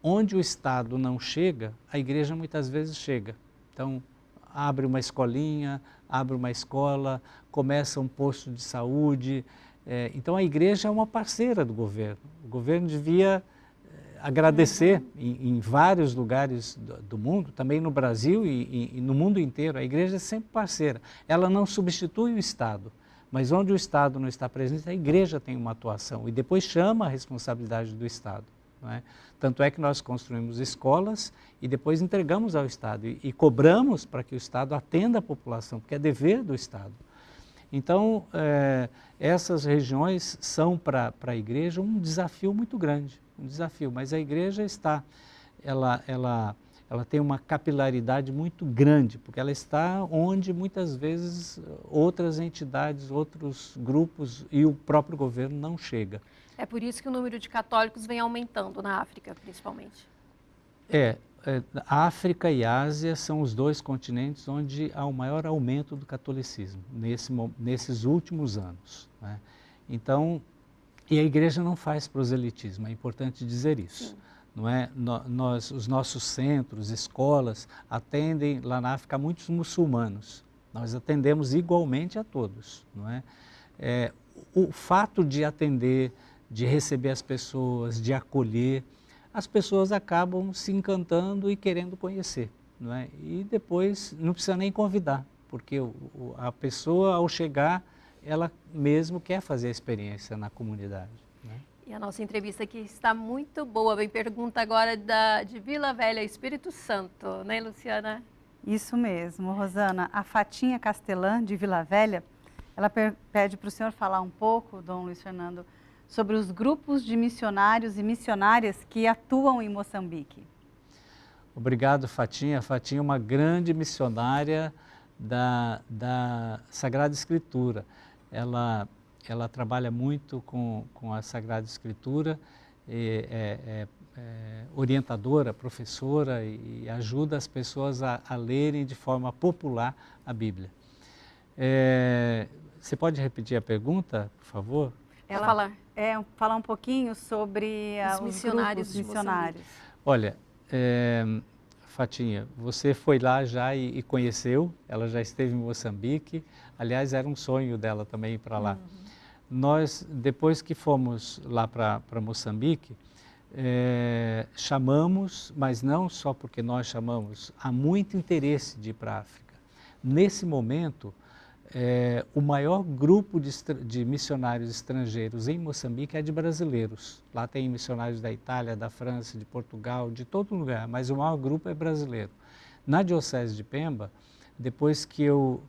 onde o Estado não chega, a igreja muitas vezes chega. Então, abre uma escolinha, abre uma escola, começa um posto de saúde. Então, a igreja é uma parceira do governo. O governo devia agradecer em vários lugares do mundo, também no Brasil e no mundo inteiro. A igreja é sempre parceira. Ela não substitui o Estado. Mas onde o Estado não está presente, a igreja tem uma atuação e depois chama a responsabilidade do Estado. Não é? Tanto é que nós construímos escolas e depois entregamos ao Estado e cobramos para que o Estado atenda a população, porque é dever do Estado. Então, essas regiões são para a igreja um desafio muito grande, mas a igreja ela tem uma capilaridade muito grande, porque ela está onde muitas vezes outras entidades, outros grupos e o próprio governo não chega. É por isso que o número de católicos vem aumentando na África, principalmente. A África e a Ásia são os dois continentes onde há o maior aumento do catolicismo, nesses últimos anos, né? Então, e a igreja não faz proselitismo, é importante dizer isso. Sim. Não é? Os nossos centros, escolas, atendem lá na África muitos muçulmanos. Nós atendemos igualmente a todos. Não é? O fato de atender, de receber as pessoas, de acolher, as pessoas acabam se encantando e querendo conhecer. Não é? E depois não precisa nem convidar, porque a pessoa, ao chegar, ela mesmo quer fazer a experiência na comunidade. Né? E a nossa entrevista aqui está muito boa. Vem pergunta agora de Vila Velha, Espírito Santo, né, Luciana? Isso mesmo, Rosana. A Fatinha Castelã, de Vila Velha, ela pede para o senhor falar um pouco, Dom Luiz Fernando, sobre os grupos de missionários e missionárias que atuam em Moçambique. Obrigado, Fatinha. A Fatinha é uma grande missionária da Sagrada Escritura. Ela trabalha muito com a Sagrada Escritura, é orientadora, professora e ajuda as pessoas a lerem de forma popular a Bíblia. Você pode repetir a pergunta, por favor? Falar um pouquinho sobre os missionários. Olha, Fatinha, você foi lá já e conheceu, ela já esteve em Moçambique, aliás, era um sonho dela também ir para lá. Uhum. Nós, depois que fomos lá para Moçambique, chamamos, mas não só porque nós chamamos, há muito interesse de ir para a África. Nesse momento, o maior grupo de missionários estrangeiros em Moçambique é de brasileiros. Lá tem missionários da Itália, da França, de Portugal, de todo lugar, mas o maior grupo é brasileiro. Na Diocese de Pemba, depois que eu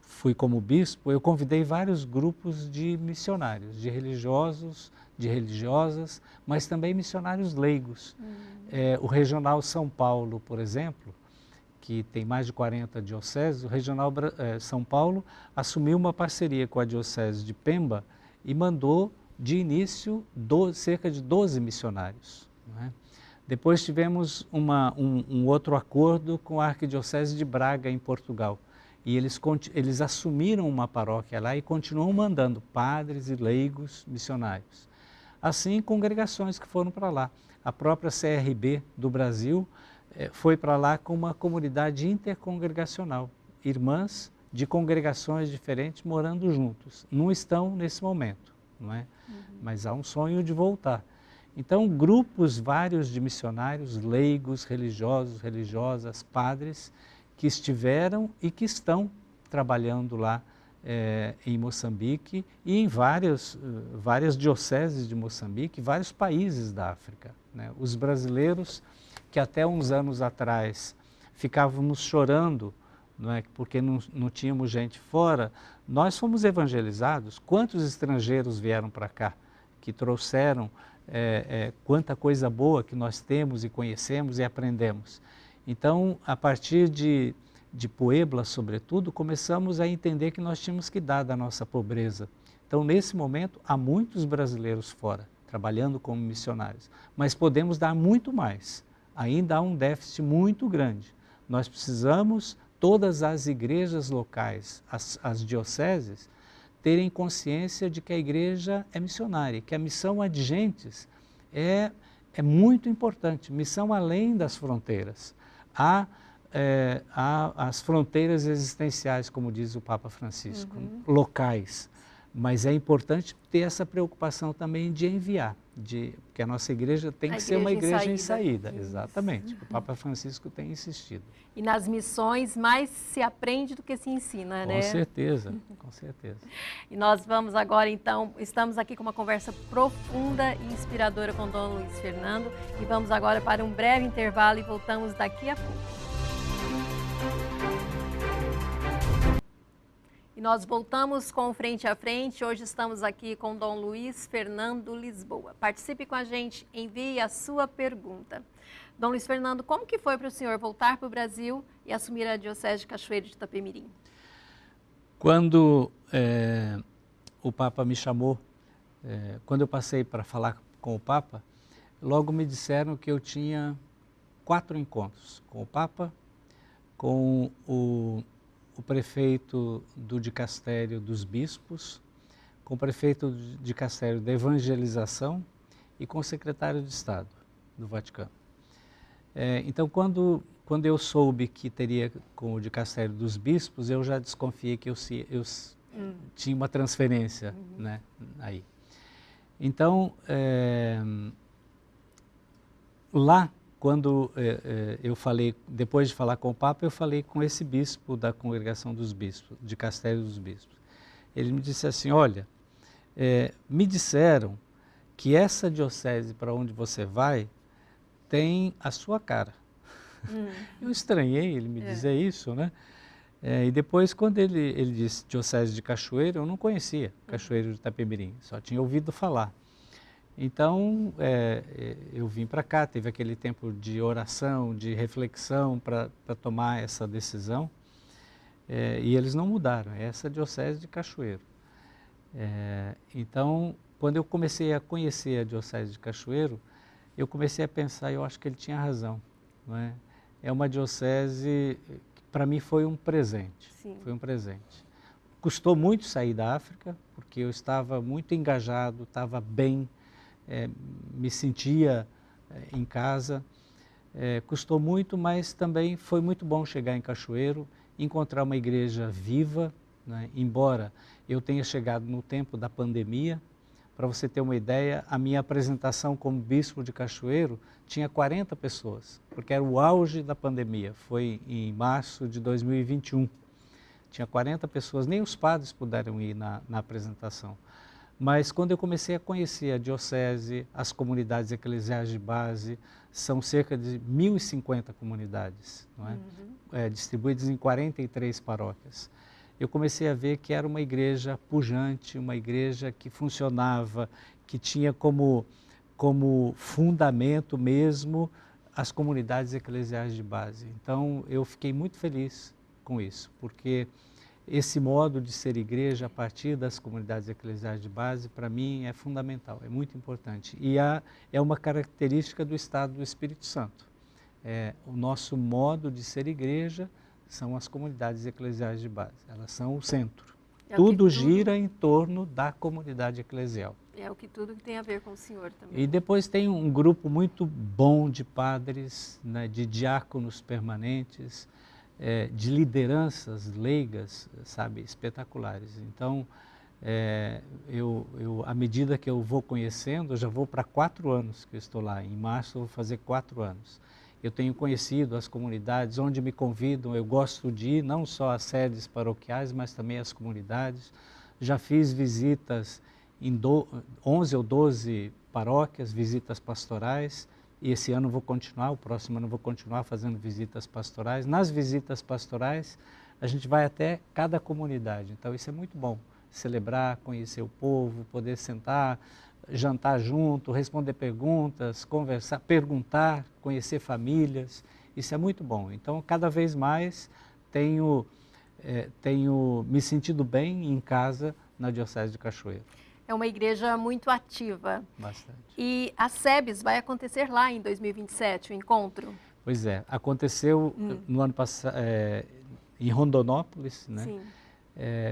fui como bispo, eu convidei vários grupos de missionários, de religiosos, de religiosas, mas também missionários leigos. O Regional São Paulo, por exemplo, que tem mais de 40 dioceses, o Regional São Paulo assumiu uma parceria com a Diocese de Pemba e mandou, de início, cerca de 12 missionários. Não é? Depois tivemos um outro acordo com a Arquidiocese de Braga, em Portugal. E eles assumiram uma paróquia lá e continuam mandando padres e leigos missionários. Assim, congregações que foram para lá. A própria CRB do Brasil foi para lá com uma comunidade intercongregacional, irmãs de congregações diferentes morando juntos. Não estão nesse momento, não é? Uhum. Mas há um sonho de voltar. Então, grupos vários de missionários, leigos, religiosos, religiosas, padres, que estiveram e que estão trabalhando lá em Moçambique e em várias dioceses de Moçambique, vários países da África. Né? Os brasileiros, que até uns anos atrás ficávamos chorando, não é? Porque não tínhamos gente fora, nós fomos evangelizados. Quantos estrangeiros vieram para cá, que trouxeram quanta coisa boa que nós temos e conhecemos e aprendemos. Então, a partir de Puebla, sobretudo, começamos a entender que nós tínhamos que dar da nossa pobreza. Então, nesse momento, há muitos brasileiros fora, trabalhando como missionários, mas podemos dar muito mais. Ainda há um déficit muito grande. Nós precisamos, todas as igrejas locais, as dioceses, terem consciência de que a igreja é missionária, que a missão adigentes é muito importante, missão além das fronteiras. Há as fronteiras existenciais, como diz o Papa Francisco, locais, mas é importante ter essa preocupação também de enviar, porque a nossa igreja tem que ser uma igreja em saída. Exatamente, o Papa Francisco tem insistido. E nas missões mais se aprende do que se ensina, né? Com certeza, com certeza. E nós vamos agora, então, estamos aqui com uma conversa profunda e inspiradora com o Dom Luiz Fernando e vamos agora para um breve intervalo e voltamos daqui a pouco. E nós voltamos com Frente a Frente. Hoje estamos aqui com Dom Luiz Fernando Lisboa. Participe com a gente, envie a sua pergunta. Dom Luiz Fernando, como que foi para o senhor voltar para o Brasil e assumir a Diocese de Cachoeiro de Itapemirim? Quando o Papa me chamou, quando eu passei para falar com o Papa, logo me disseram que eu tinha 4 encontros com o Papa, com o prefeito do dicastério dos bispos, com o prefeito do dicastério da evangelização e com o secretário de Estado do Vaticano. Então, quando eu soube que teria com o dicastério dos bispos, eu já desconfiei que eu tinha uma transferência, né, aí. Então, lá, quando eu falei, depois de falar com o Papa, eu falei com esse bispo da congregação dos bispos, de Castério dos Bispos. Ele me disse assim, olha, me disseram que essa diocese para onde você vai tem a sua cara. Eu estranhei ele me dizer isso, né? E depois, quando ele disse Diocese de Cachoeiro, eu não conhecia Cachoeiro de Itapemirim, só tinha ouvido falar. Então, eu vim para cá, teve aquele tempo de oração, de reflexão para tomar essa decisão, e eles não mudaram, é essa Diocese de Cachoeiro. Então, quando eu comecei a conhecer a Diocese de Cachoeiro, eu comecei a pensar, eu acho que ele tinha razão, não é? É uma diocese que para mim foi um presente, Sim. Foi um presente. Custou muito sair da África, porque eu estava muito engajado, estava bem, me sentia em casa, custou muito, mas também foi muito bom chegar em Cachoeiro, encontrar uma igreja viva, né? Embora eu tenha chegado no tempo da pandemia. Para você ter uma ideia, a minha apresentação como bispo de Cachoeiro tinha 40 pessoas, porque era o auge da pandemia, foi em março de 2021. Tinha 40 pessoas, nem os padres puderam ir na apresentação. Mas quando eu comecei a conhecer a diocese, as comunidades eclesiais de base, são cerca de 1.050 comunidades, não é? Distribuídas em 43 paróquias. Eu comecei a ver que era uma igreja pujante, uma igreja que funcionava, que tinha como fundamento mesmo as comunidades eclesiais de base. Então, eu fiquei muito feliz com isso, porque esse modo de ser igreja a partir das comunidades eclesiais de base, para mim, é fundamental, é muito importante. E é uma característica do Estado do Espírito Santo. O nosso modo de ser igreja são as comunidades eclesiais de base, elas são o centro. Tudo gira em torno da comunidade eclesial. É o que tudo tem a ver com o senhor também. E depois tem um grupo muito bom de padres, né, de diáconos permanentes, de lideranças leigas, sabe, espetaculares. Então, à medida que eu vou conhecendo, eu já vou para 4 anos que eu estou lá. Em março eu vou fazer 4 anos. Eu tenho conhecido as comunidades, onde me convidam, eu gosto de ir, não só às sedes paroquiais, mas também às comunidades. Já fiz visitas em 11 ou 12 paróquias, visitas pastorais, e esse ano vou continuar, o próximo ano vou continuar fazendo visitas pastorais. Nas visitas pastorais, a gente vai até cada comunidade, então isso é muito bom, celebrar, conhecer o povo, poder sentar, jantar junto, responder perguntas, conversar, perguntar, conhecer famílias. Isso é muito bom. Então, cada vez mais tenho me sentido bem em casa na Diocese de Cachoeiro. É uma igreja muito ativa. Bastante. E a SEBS vai acontecer lá em 2027, o encontro? Pois é, aconteceu no ano passado, em Rondonópolis, né? Sim.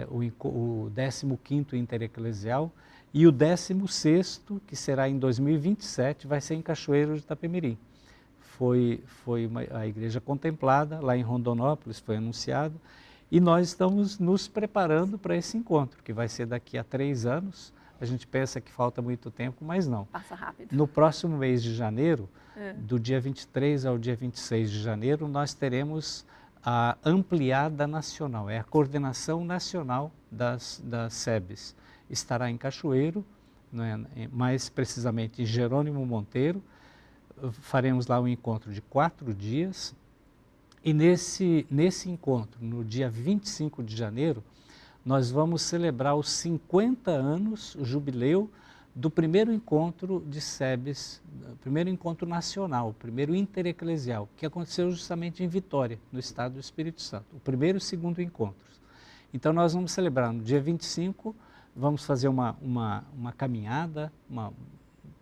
O 15º Intereclesial, e o 16º, que será em 2027, vai ser em Cachoeiro de Itapemirim. Foi a igreja contemplada lá em Rondonópolis, foi anunciado, e nós estamos nos preparando para esse encontro, que vai ser daqui a 3 anos. A gente pensa que falta muito tempo, mas não. Passa rápido. No próximo mês de janeiro, do dia 23 ao dia 26 de janeiro, nós teremos a ampliada nacional, é a coordenação nacional das SEBs. Estará em Cachoeiro, né, mais precisamente em Jerônimo Monteiro. Faremos lá um encontro de 4 dias. E nesse encontro, no dia 25 de janeiro, nós vamos celebrar os 50 anos, o jubileu, do primeiro encontro de SEBs, primeiro encontro nacional, o primeiro intereclesial, que aconteceu justamente em Vitória, no estado do Espírito Santo, o primeiro e segundo encontros. Então nós vamos celebrar no dia 25, vamos fazer uma caminhada, uma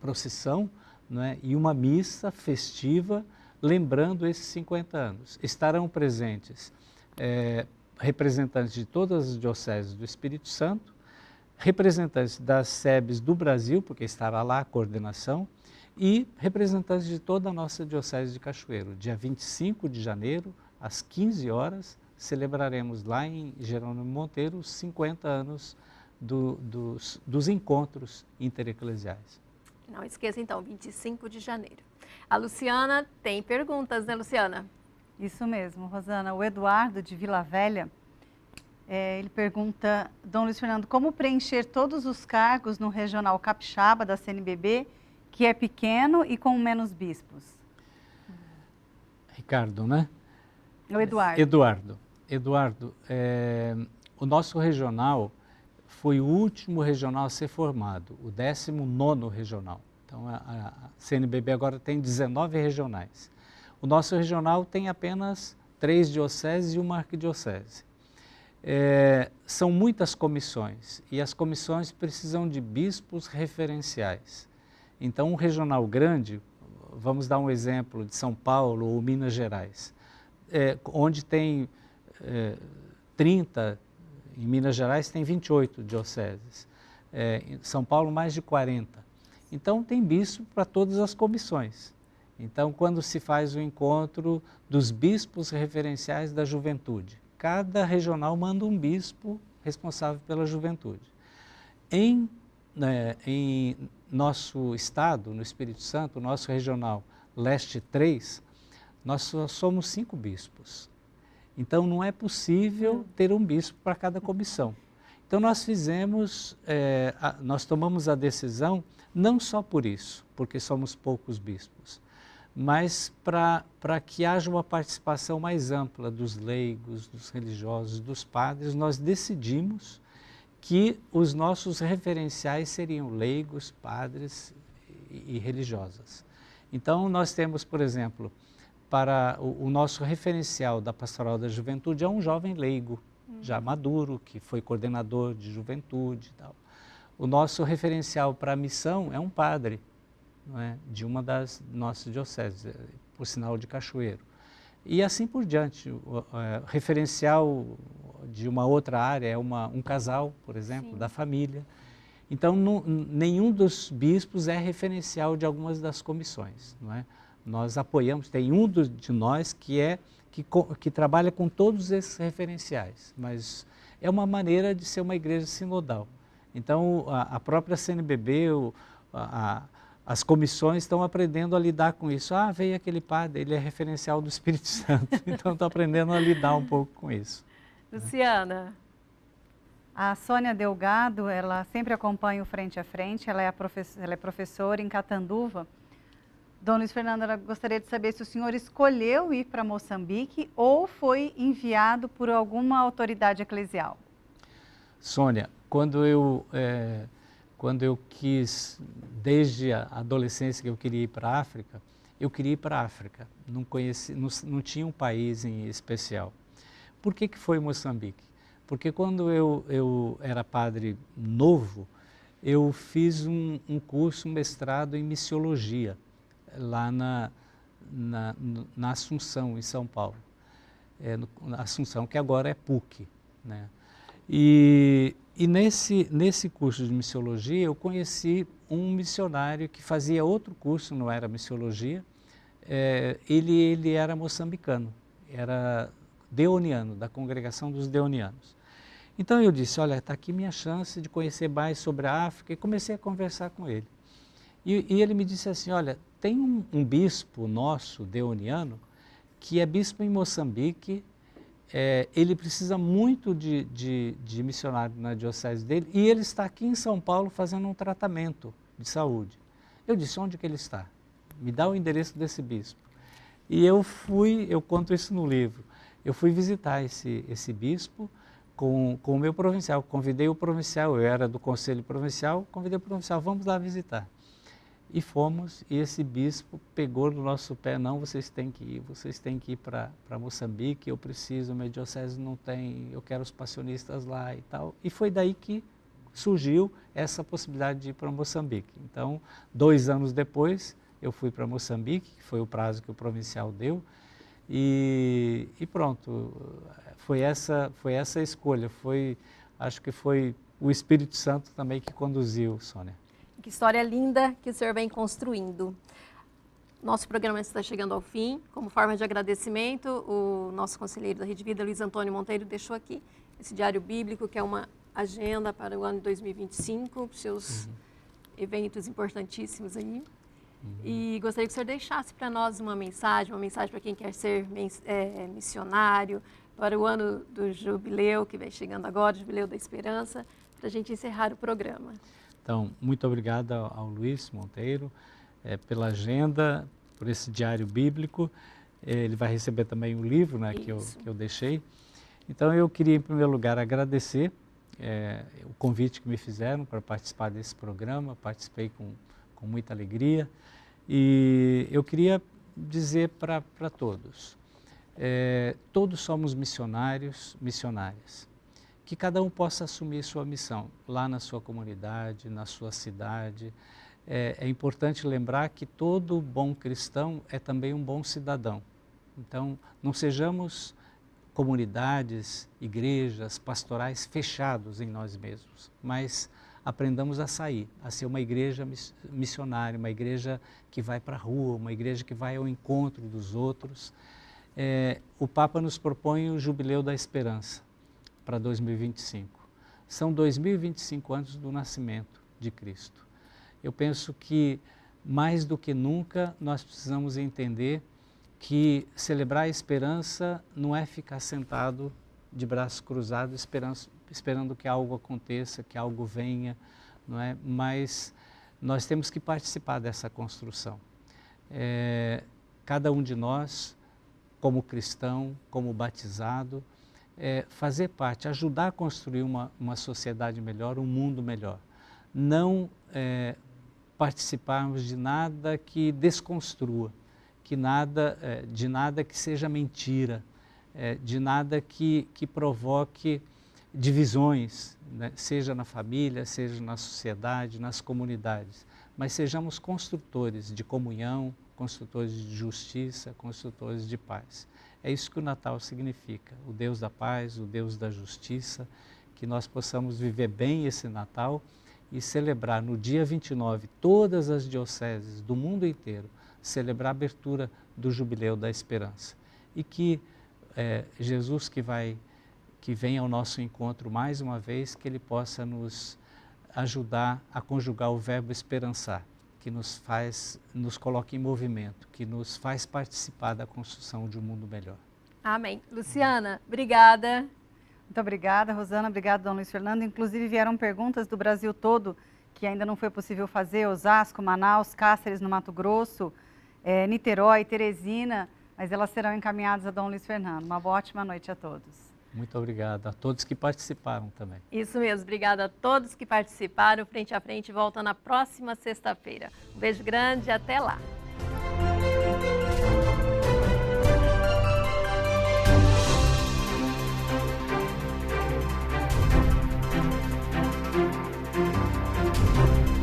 procissão, né, e uma missa festiva, lembrando esses 50 anos. Estarão presentes representantes de todas as dioceses do Espírito Santo, representantes das SEBs do Brasil, porque estará lá a coordenação, e representantes de toda a nossa Diocese de Cachoeiro. Dia 25 de janeiro, às 15 horas, celebraremos lá em Jerônimo Monteiro os 50 anos dos encontros intereclesiais. Não esqueça, então, 25 de janeiro. A Luciana tem perguntas, né, Luciana? Isso mesmo, Rosana. O Eduardo, de Vila Velha, ele pergunta, Dom Luiz Fernando, como preencher todos os cargos no Regional Capixaba da CNBB, que é pequeno e com menos bispos? Ricardo, né? O Eduardo. Eduardo, o nosso regional foi o último regional a ser formado, o 19º regional. Então, a CNBB agora tem 19 regionais. O nosso regional tem apenas 3 dioceses e uma arquidiocese. São muitas comissões e as comissões precisam de bispos referenciais. Então, um regional grande, vamos dar um exemplo de São Paulo ou Minas Gerais, onde tem 30, em Minas Gerais tem 28 dioceses, em São Paulo mais de 40. Então, tem bispo para todas as comissões. Então, quando se faz o encontro dos bispos referenciais da juventude, cada regional manda um bispo responsável pela juventude. Em nosso estado, no Espírito Santo, o nosso regional Leste 3, nós só somos 5 bispos. Então, não é possível ter um bispo para cada comissão. Então, nós tomamos a decisão, não só por isso, porque somos poucos bispos, mas para que haja uma participação mais ampla dos leigos, dos religiosos, dos padres, nós decidimos que os nossos referenciais seriam leigos, padres e religiosas. Então, nós temos, por exemplo, para o nosso referencial da Pastoral da Juventude é um jovem leigo, já maduro, que foi coordenador de juventude e tal. O nosso referencial para a missão é um padre, não é? De uma das nossas dioceses, por sinal de Cachoeiro. E assim por diante. O referencial de uma outra área é um casal, por exemplo, da família. Então, nenhum dos bispos é referencial de algumas das comissões, não é? Nós apoiamos, tem um de nós que trabalha com todos esses referenciais, mas é uma maneira de ser uma igreja sinodal. Então, a própria CNBB, as comissões estão aprendendo a lidar com isso. Veio aquele padre, ele é referencial do Espírito Santo, então estão aprendendo a lidar um pouco com isso. Luciana. A Sônia Delgado, ela sempre acompanha o Frente a Frente, ela é professora em Catanduva. Dom Luiz Fernando, eu gostaria de saber se o senhor escolheu ir para Moçambique ou foi enviado por alguma autoridade eclesial. Sônia, quando eu quis, desde a adolescência que eu queria ir para a África, eu queria ir para a África, não tinha um país em especial. Por que foi Moçambique? Porque quando eu era padre novo, eu fiz um curso, um mestrado em missiologia, lá na Assunção, em São Paulo. Na Assunção, que agora é PUC, né? E nesse curso de missiologia eu conheci um missionário que fazia outro curso, não era missiologia, ele era moçambicano, era deoniano, da congregação dos deonianos. Então eu disse, olha, está aqui minha chance de conhecer mais sobre a África, e comecei a conversar com ele. E ele me disse assim, olha, tem um bispo nosso, deoniano, que é bispo em Moçambique, ele precisa muito de missionário na diocese dele, e ele está aqui em São Paulo fazendo um tratamento de saúde. Eu disse, onde que ele está? Me dá o endereço desse bispo. E eu conto isso no livro, eu fui visitar esse bispo com o meu provincial, convidei o provincial, eu era do conselho provincial, convidei o provincial, vamos lá visitar. E fomos, e esse bispo pegou no nosso pé, não, vocês têm que ir para Moçambique, eu preciso, minha diocese não tem, eu quero os passionistas lá e tal. E foi daí que surgiu essa possibilidade de ir para Moçambique. Então, 2 anos depois, eu fui para Moçambique, que foi o prazo que o provincial deu, e pronto, foi essa a escolha, acho que foi o Espírito Santo também que conduziu, Sônia. Que história linda que o senhor vem construindo. Nosso programa está chegando ao fim. Como forma de agradecimento, o nosso conselheiro da Rede Vida, Luiz Antônio Monteiro, deixou aqui esse diário bíblico, que é uma agenda para o ano de 2025, para os seus eventos importantíssimos aí. E gostaria que o senhor deixasse para nós uma mensagem para quem quer ser missionário, para o ano do jubileu, que vem chegando agora, o Jubileu da Esperança, para a gente encerrar o programa. Então, muito obrigado ao Luiz Monteiro pela agenda, por esse diário bíblico. Ele vai receber também o livro, né, que eu deixei. Então, eu queria, em primeiro lugar, agradecer o convite que me fizeram para participar desse programa. Participei com muita alegria. E eu queria dizer para todos, todos somos missionários, missionárias. Que cada um possa assumir sua missão lá na sua comunidade, na sua cidade. É importante lembrar que todo bom cristão é também um bom cidadão. Então, não sejamos comunidades, igrejas, pastorais fechados em nós mesmos, mas aprendamos a sair, a ser uma igreja missionária, uma igreja que vai para a rua, uma igreja que vai ao encontro dos outros. O Papa nos propõe o Jubileu da Esperança para 2025. São 2025 anos do nascimento de Cristo. Eu penso que, mais do que nunca, nós precisamos entender que celebrar a esperança não é ficar sentado de braços cruzados esperando que algo aconteça, que algo venha, não é? Mas nós temos que participar dessa construção. Cada um de nós, como cristão, como batizado, fazer parte, ajudar a construir uma sociedade melhor, um mundo melhor. Não participarmos de nada que desconstrua, de nada que seja mentira, de nada que provoque divisões, né? Seja na família, seja na sociedade, nas comunidades. Mas sejamos construtores de comunhão, construtores de justiça, construtores de paz. É isso que o Natal significa, o Deus da paz, o Deus da justiça, que nós possamos viver bem esse Natal e celebrar no dia 29, todas as dioceses do mundo inteiro, celebrar a abertura do Jubileu da Esperança. E que Jesus que vem ao nosso encontro mais uma vez, que Ele possa nos ajudar a conjugar o verbo esperançar, que nos coloca em movimento, que nos faz participar da construção de um mundo melhor. Amém. Luciana, obrigada. Muito obrigada, Rosana. Obrigada, Dom Luiz Fernando. Inclusive vieram perguntas do Brasil todo, que ainda não foi possível fazer, Osasco, Manaus, Cáceres, no Mato Grosso, Niterói, Teresina, mas elas serão encaminhadas a Dom Luiz Fernando. Uma ótima noite a todos. Muito obrigado a todos que participaram também. Isso mesmo, obrigada a todos que participaram. Frente a Frente volta na próxima sexta-feira. Um beijo grande e até lá.